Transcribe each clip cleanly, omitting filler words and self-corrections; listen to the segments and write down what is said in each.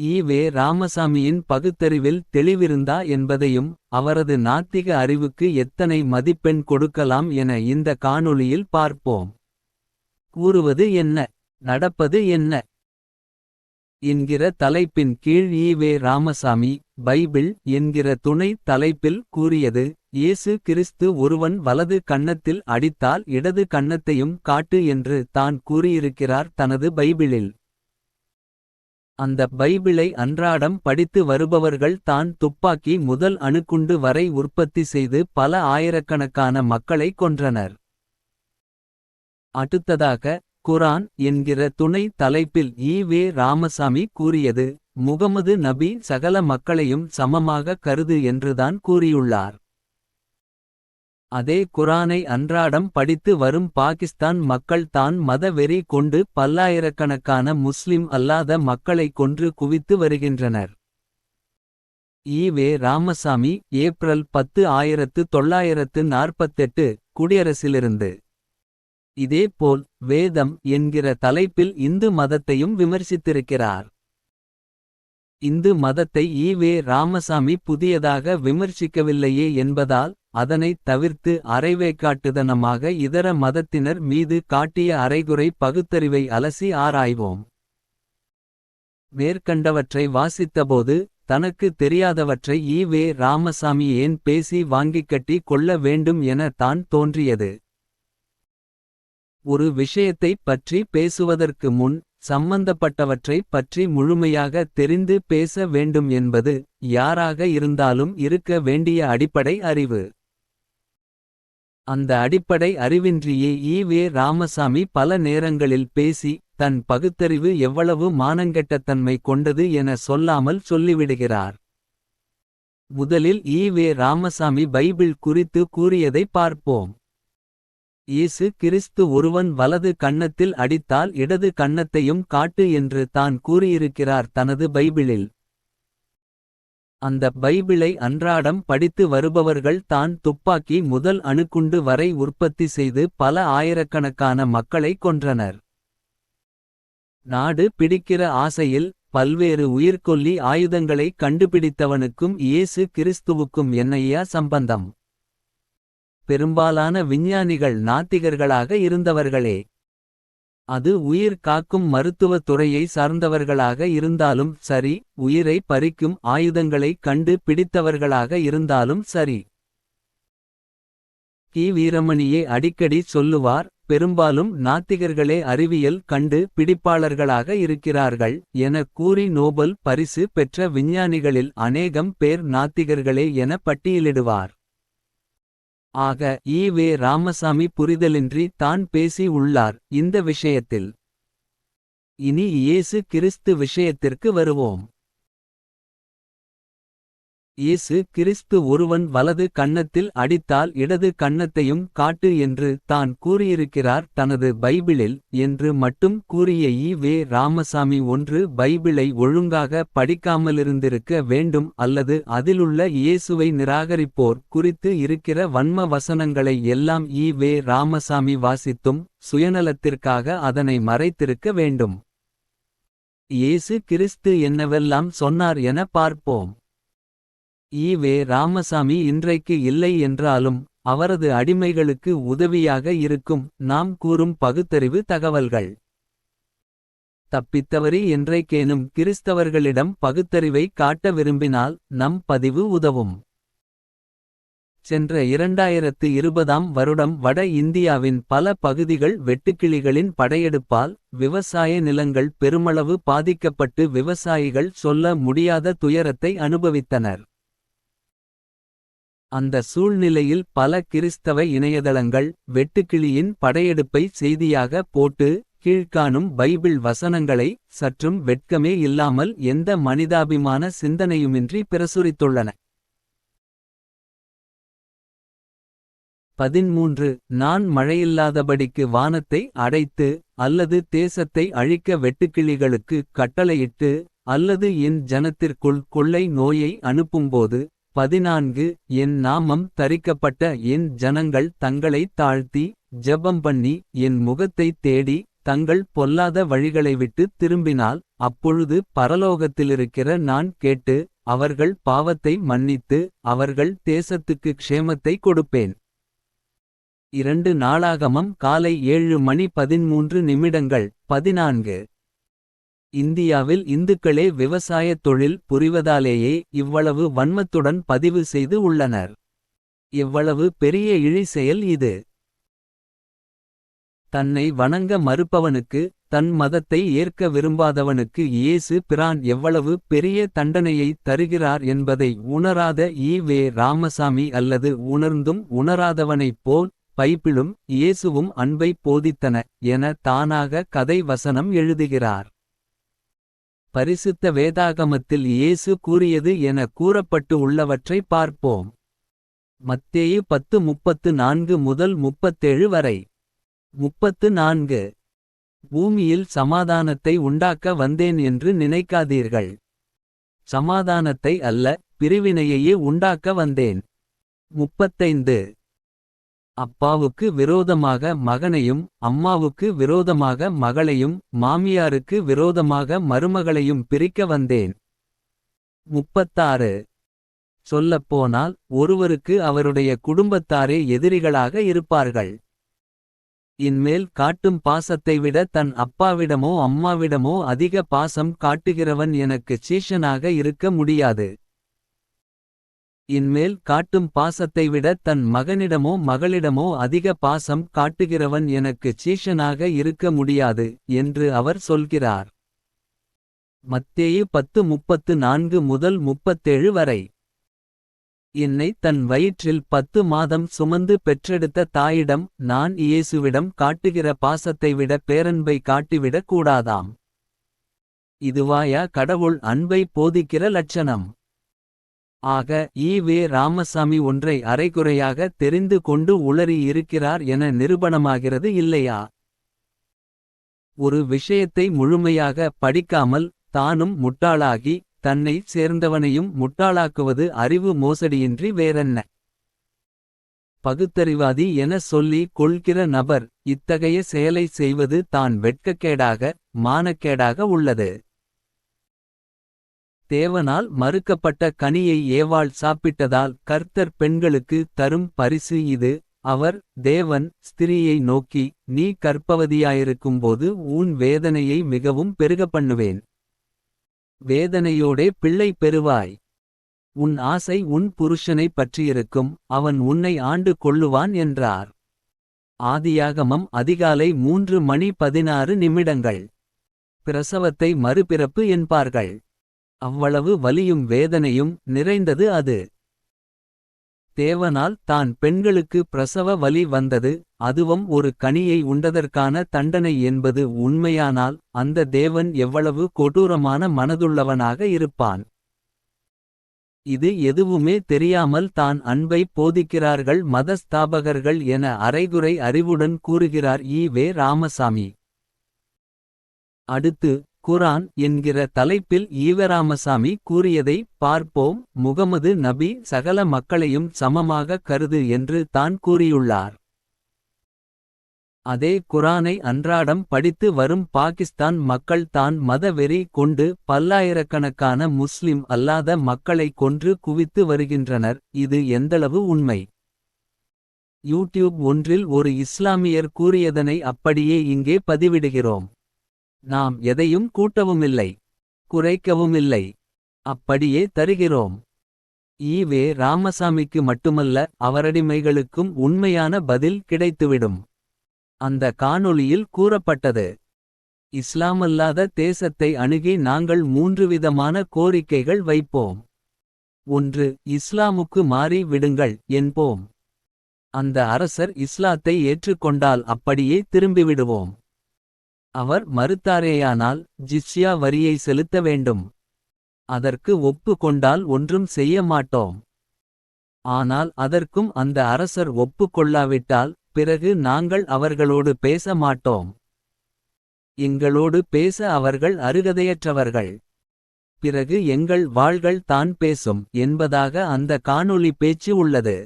ஈ.வே. ராமசாமியின் பகுத்தறிவில் தெளிவிருந்தா என்பதையும் அவரது நாத்திக அறிவுக்கு எத்தனை மதிப்பெண் கொடுக்கலாம் என இந்த காணொளியில் பார்ப்போம். கூறுவது என்ன, நடப்பது என்ன என்கிற தலைப்பின் கீழ் ஈ.வே. ராமசாமி பைபிள் என்கிற துணை தலைப்பில் கூறியது: இயேசு கிறிஸ்து ஒருவன் வலது கன்னத்தில் அடித்தால் இடது கன்னத்தையும் காட்டு என்று தான் கூறியிருக்கிறார் தனது பைபிளில். அந்த பைபிளை அன்றாடம் படித்து வருபவர்கள் தான் துப்பாக்கி முதல் அணுகுண்டு வரை உற்பத்தி செய்து பல ஆயிரக்கணக்கான மக்களை கொன்றனர். அடுத்ததாக குரான் என்கிற துணை தலைப்பில் ஈ.வே. ராமசாமி கூறியது: முகமது நபி சகல மக்களையும் சமமாக கருது என்றுதான் கூறியுள்ளார். அதே குரானை அன்றாடம் படித்து வரும் பாகிஸ்தான் மக்கள் தான் மத வெறி கொண்டு பல்லாயிரக்கணக்கான முஸ்லிம் அல்லாத மக்களை கொன்று குவித்து வருகின்றனர். ஈ.வே. ராமசாமி ஏப்ரல் 10, 1948 குடியரசிலிருந்து. இதேபோல் வேதம் என்கிற தலைப்பில் இந்து மதத்தையும் விமர்சித்திருக்கிறார். இந்து மதத்தை ஈ.வே. ராமசாமி புதியதாக விமர்சிக்கவில்லையே என்பதால் அதனைத் தவிர்த்து அரைவேக்காட்டுதனமாக இதர மதத்தினர் மீது காட்டிய அரைகுறை பகுத்தறிவை அலசி ஆராய்வோம். மேற்கண்டவற்றை வாசித்தபோது தனக்கு தெரியாதவற்றை ஈ.வே. ராமசாமி ஏன் பேசி வாங்கிக்கட்டி கொள்ள வேண்டும் என தான் தோன்றியது. ஒரு விஷயத்தைப் பற்றி பேசுவதற்கு முன் சம்பந்தப்பட்டவற்றைப் பற்றி முழுமையாக தெரிந்து பேச வேண்டும் என்பது யாராக இருந்தாலும் இருக்க வேண்டிய அடிப்படை அறிவு. அந்த அடிப்படை அறிவின்றியே ஈ.வே. ராமசாமி பல நேரங்களில் பேசி தன் பகுத்தறிவு எவ்வளவு மானங்கெட்டத்தன்மை கொண்டது என சொல்லாமல் சொல்லிவிடுகிறார். முதலில் ஈ.வே. ராமசாமி பைபிள் குறித்து கூறியதை பார்ப்போம். இயேசு கிறிஸ்து ஒருவன் வலது கன்னத்தில் அடித்தால் இடது கன்னத்தையும் காட்டு என்று தான் கூறியிருக்கிறார் தனது பைபிளில். அந்த பைபிளை அன்றாடம் படித்து வருபவர்கள் தான் துப்பாக்கி முதல் அணுகுண்டு வரை உற்பத்தி செய்து பல ஆயிரக்கணக்கான மக்களை கொன்றனர். நாடு பிடிக்கிற ஆசையில் பல்வேறு உயிர்கொல்லி ஆயுதங்களை கண்டுபிடித்தவனுக்கும் இயேசு கிறிஸ்துவுக்கும் என்னையா சம்பந்தம்? பெரும்பாலான விஞ்ஞானிகள் நாத்திகர்களாக இருந்தவர்களே. அது உயிர் காக்கும் மருத்துவத் துறையை சார்ந்தவர்களாக இருந்தாலும் சரி, உயிரை பறிக்கும் ஆயுதங்களை கண்டு பிடித்தவர்களாக இருந்தாலும் சரி. கி. வீரமணியே அடிக்கடி சொல்லுவார், பெரும்பாலும் நாத்திகர்களே அறிவியல் கண்டு பிடிப்பாளர்களாக இருக்கிறார்கள் என கூறி நோபல் பரிசு பெற்ற விஞ்ஞானிகளில் அநேகம் பேர் நாத்திகர்களே என பட்டியலிடுவார். ஆக ஈ.வே. ராமசாமி புரிதலின்றி தான் பேசி உள்ளார் இந்த விஷயத்தில். இனி இயேசு கிறிஸ்து விஷயத்திற்கு வருவோம். இயேசு கிறிஸ்து ஒருவன் வலது கன்னத்தில் அடித்தால் இடது கன்னத்தையும் காட்டு என்று தான் கூறியிருக்கிறார் தனது பைபிளில் என்று மட்டும் கூறிய ஈ.வே. ராமசாமி ஒன்று பைபிளை ஒழுங்காக படிக்காமலிருந்திருக்க வேண்டும், அல்லது அதிலுள்ள இயேசுவை நிராகரிப்போர் குறித்து இருக்கிற வன்ம வசனங்களை எல்லாம் ஈ.வே. ராமசாமி வாசித்தும் சுயநலத்திற்காக அதனை மறைத்திருக்க வேண்டும். இயேசு கிறிஸ்து என்னவெல்லாம் சொன்னார் என பார்ப்போம். ஈ.வே. ராமசாமி இன்றைக்கு இல்லை என்றாலும் அவரது அடிமைகளுக்கு உதவியாக இருக்கும் நாம் கூறும் பகுத்தறிவு தகவல்கள். தப்பித்தவறி என்றைக்கேனும் கிறிஸ்தவர்களிடம் பகுத்தறிவை காட்ட விரும்பினால் நம் பதிவு உதவும். சென்ற 2020ஆம் வருடம் வட இந்தியாவின் பல பகுதிகள் வெட்டுக்கிளிகளின் படையெடுப்பால் விவசாய நிலங்கள் பெருமளவு பாதிக்கப்பட்டு விவசாயிகள் சொல்ல முடியாத துயரத்தை அனுபவித்தனர். அந்த சூழ்நிலையில் பல கிறிஸ்தவ இணையதளங்கள் வெட்டுக்கிளியின் படையெடுப்பை செய்தியாக போட்டு கீழ்காணும் பைபிள் வசனங்களை சற்றும் வெட்கமே இல்லாமல் எந்த மனிதாபிமான சிந்தனையுமின்றி பிரசுரித்துள்ளன. 13 நான் மழையில்லாதபடிக்கு வானத்தை அடைத்து அல்லது தேசத்தை அழிக்க வெட்டுக்கிளிகளுக்கு கட்டளையிட்டு அல்லது என் ஜனத்திற்குள் கொள்ளை நோயை அனுப்பும்போது 14 என் நாமம் தரிக்கப்பட்ட என் ஜனங்கள் தங்களைத் தாழ்த்தி ஜெபம் பண்ணி என் முகத்தைத் தேடி தங்கள் பொல்லாத வழிகளை விட்டு திரும்பினால் அப்பொழுது பரலோகத்திலிருக்கிற நான் கேட்டு அவர்கள் பாவத்தை மன்னித்து அவர்கள் தேசத்துக்கு க்ஷேமத்தை கொடுப்பேன். 2 நாளாகமம் காலை 7:13 இந்தியாவில் இந்துக்களே விவசாயத் தொழில் புரிவதாலேயே இவ்வளவு வன்மத்துடன் பதிவு செய்து உள்ளனர். எவ்வளவு பெரிய இழி செயல் இது! தன்னை வணங்க மறுப்பவனுக்கு தன் மதத்தை ஏற்க விரும்பாதவனுக்கு இயேசு பிரான் எவ்வளவு பெரிய தண்டனையை தருகிறார் என்பதை உணராத ஈ.வே. ராமசாமி அல்லது உணர்ந்தும் உணராதவனைப் போல் பைபிளும் இயேசுவும் அன்பை போதித்தன என தானாக கதை வசனம் எழுதுகிறார். பரிசுத்த வேதாகமத்தில் இயேசு கூறியது என கூறப்பட்டு உள்ளவற்றை பார்ப்போம். மத்தேயு 10:34 முதல் 37 வரை. 34 பூமியில் சமாதானத்தை உண்டாக்க வந்தேன் என்று நினைக்காதீர்கள். சமாதானத்தை அல்ல, பிரிவினையையே உண்டாக்க வந்தேன். 35 அப்பாவுக்கு விரோதமாக மகனையும் அம்மாவுக்கு விரோதமாக மகளையும் மாமியாருக்கு விரோதமாக மருமகளையும் பிரிக்க வந்தேன். 36 சொல்லப்போனால் ஒருவருக்கு அவருடைய குடும்பத்தாரே எதிரிகளாக இருப்பார்கள். இன்மேல் காட்டும் பாசத்தை விட தன் அப்பாவிடமோ அம்மாவிடமோ அதிக பாசம் காட்டுகிறவன் எனக்குச் சீஷனாக இருக்க முடியாது. இன்மேல் காட்டும் பாசத்தை விட தன் மகனிடமோ மகளிடமோ அதிக பாசம் காட்டுகிறவன் எனக்குச் சீஷனாக இருக்க முடியாது என்று அவர் சொல்கிறார். மத்தேயு 10:34 முதல் 37 வரை. என்னை தன் வயிற்றில் 10 மாதம் சுமந்து பெற்றெடுத்த தாயிடம் நான் இயேசுவிடம் காட்டுகிற பாசத்தை விட பேரன்பை காட்டிவிடக் கூடாதாம். இதுவாயா கடவுள் அன்பை போதிக்கிற லட்சணம்? ஆக ஈ.வே. ராமசாமி ஒன்றை அரைகுறையாக தெரிந்து கொண்டு உளறி இருக்கிறார் என நிரூபணமாகிறது இல்லையா? ஒரு விஷயத்தை முழுமையாக படிக்காமல் தானும் முட்டாளாகி தன்னை சேர்ந்தவனையும் முட்டாளாக்குவது அறிவு மோசடியின்றி வேறென்ன? பகுத்தறிவாதி என சொல்லி கொள்கிற நபர் இத்தகைய செயலை செய்வது தான் வெட்கக்கேடாக மானக்கேடாக உள்ளது. தேவனால் மறுக்கப்பட்ட கனியை ஏவாள் சாப்பிட்டதால் கர்த்தர் பெண்களுக்கு தரும் பரிசு இது. அவர் தேவன் ஸ்திரீயை நோக்கி நீ கர்ப்பவதியாயிருக்கும்போது உன் வேதனையை மிகவும் பெருகப் பண்ணுவேன். வேதனையோடே பிள்ளை பெறுவாய். உன் ஆசை உன் புருஷனை பற்றியிருக்கும், அவன் உன்னை ஆண்டு கொள்ளுவான் என்றார். ஆதியாகமம் அதிகாலை 3:16. பிரசவத்தை மறுபிறப்பு என்பார்கள். அவ்வளவு வலியும் வேதனையும் நிறைந்தது அது. தேவனால் தான் பெண்களுக்கு பிரசவ வலி வந்தது, அதுவும் ஒரு கனியை உண்டதற்கான தண்டனை என்பது உண்மையானால் அந்த தேவன் எவ்வளவு கொடூரமான மனதுள்ளவனாக இருப்பான். இது எதுவுமே தெரியாமல் தான் அன்பை போதிக்கிறார்கள் மதஸ்தாபகர்கள் என அரைகுறை அறிவுடன் கூறுகிறார் ஈ.வே. ராமசாமி. அடுத்து குரான் என்கிற தலைப்பில் ஈ.வே. ராமசாமி கூறியதை பார்ப்போம். முகமது நபி சகல மக்களையும் சமமாக கருது என்று தான் கூறியுள்ளார். அதே குரானை அன்றாடம் படித்து வரும் பாகிஸ்தான் மக்கள் தான் மத வெறி கொண்டு பல்லாயிரக்கணக்கான முஸ்லிம் அல்லாத மக்களை கொன்று குவித்து வருகின்றனர். இது எந்தளவு உண்மை? யூடியூப் ஒன்றில் ஒரு இஸ்லாமியர் கூறியதனை அப்படியே இங்கே பதிவிடுகிறோம். நாம் எதையும் கூட்டவுமில்லை, குறைக்கவுமில்லை, அப்படியே தருகிறோம். ஈ.வே. ராமசாமிக்கு மட்டுமல்ல, அவரடிமைகளுக்கும் உண்மையான பதில் கிடைத்துவிடும். அந்த காணொளியில் கூறப்பட்டது. இஸ்லாமல்லாத தேசத்தை அணுகி நாங்கள் 3 விதமான கோரிக்கைகள் வைப்போம். 1. இஸ்லாமுக்கு மாறி விடுங்கள் என்போம். அந்த அரசர் இஸ்லாத்தை ஏற்றுக்கொண்டால் அப்படியே திரும்பிவிடுவோம். அவர் மறுத்தாரேயானால் ஜிஸ்யா வரியை செலுத்த வேண்டும். அதற்கு ஒப்பு கொண்டால் ஒன்றும் செய்ய மாட்டோம். ஆனால் அதற்கும் அந்த அரசர் ஒப்பு கொள்ளாவிட்டால் பிறகு நாங்கள் அவர்களோடு பேச மாட்டோம். எங்களோடு பேச அவர்கள் அருகதையற்றவர்கள். பிறகு எங்கள் வாள்கள் தான் பேசும் என்பதாக அந்த காணொளி பேச்சு உள்ளது.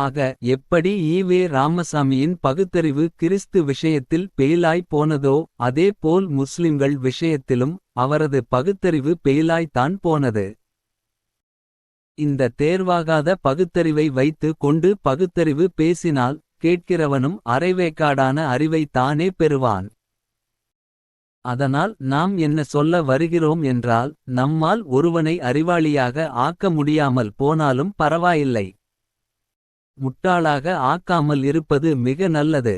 ஆக எப்படி ஈவே ராமசாமியின் பகுத்தறிவு கிறிஸ்து விஷயத்தில் பெயிலாய் போனதோ அதே போல் முஸ்லிம்கள் விஷயத்திலும் அவரது பகுத்தறிவு பெயிலாய்த்தான் போனது. இந்த தேர்வாகாத பகுத்தறிவை வைத்து கொண்டு பகுத்தறிவு பேசினால் கேட்கிறவனும் அரைவேக்காடான அறிவை தானே பெறுவான். அதனால் நாம் என்ன சொல்ல வருகிறோம் என்றால் நம்மால் ஒருவனை அறிவாளியாக ஆக்க முடியாமல் போனாலும் பரவாயில்லை. முட்டாளாக ஆக்காமல் இருப்பது மிக நல்லது.